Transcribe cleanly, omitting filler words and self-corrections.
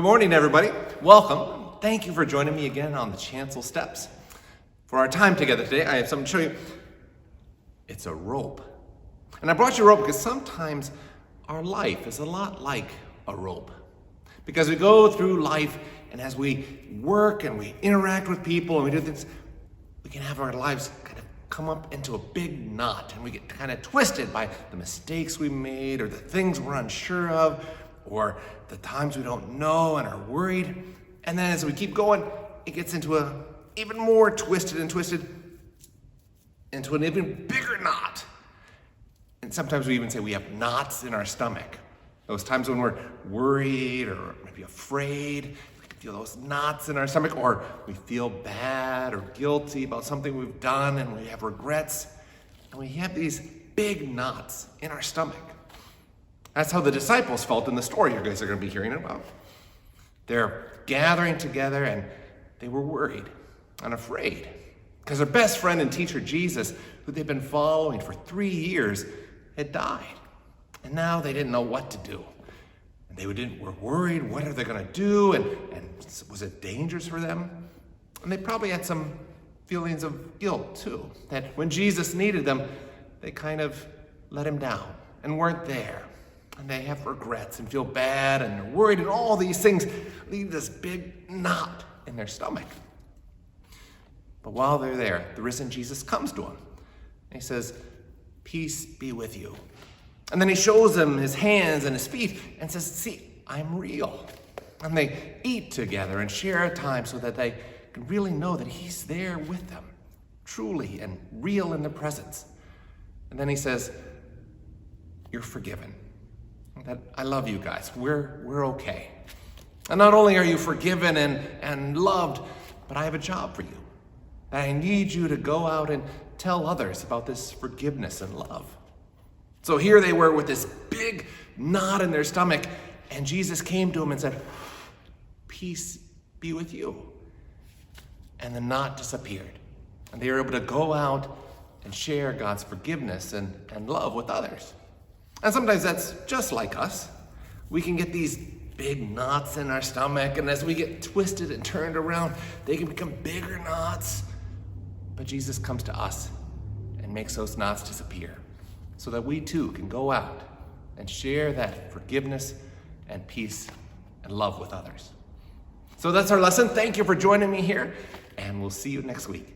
morning, everybody. Welcome. Thank you for joining me again on the Chancel steps. For our time together today, I have something to show you. It's a rope. And I brought you a rope because sometimes our life is a lot like a rope. Because we go through life, and as we work and we interact with people and we do things, we can have our lives kind of come up into a big knot, and we get kind of twisted by the mistakes we made or the things we're unsure of, or the times we don't know and are worried. And then as we keep going, it gets into a even more twisted into an even bigger knot. And sometimes we even say we have knots in our stomach. Those times when we're worried or maybe afraid, we can feel those knots in our stomach, or we feel bad or guilty about something we've done and we have regrets. And we have these big knots in our stomach. That's how the disciples felt in the story you guys are going to be hearing about. They're gathering together and they were worried and afraid because their best friend and teacher, Jesus, who they'd been following for 3 years, had died. And now they didn't know what to do. And they were worried, what are they going to do? And was it dangerous for them? And they probably had some feelings of guilt too, that when Jesus needed them, they kind of let him down and weren't there. And they have regrets and feel bad and they're worried, and all these things leave this big knot in their stomach. But while they're there, the risen Jesus comes to them. And he says, "Peace be with you." And then he shows them his hands and his feet and says, "See, I'm real." And they eat together and share a time so that they can really know that he's there with them, truly and real in their presence. And then he says, "You're forgiven. That I love you guys. We're okay. And not only are you forgiven and loved, but I have a job for you. I need you to go out and tell others about this forgiveness and love." So here they were with this big knot in their stomach, and Jesus came to them and said, "Peace be with you." And the knot disappeared. And they were able to go out and share God's forgiveness and love with others. And sometimes that's just like us. We can get these big knots in our stomach, and as we get twisted and turned around, they can become bigger knots. But Jesus comes to us and makes those knots disappear so that we too can go out and share that forgiveness and peace and love with others. So that's our lesson. Thank you for joining me here, and we'll see you next week.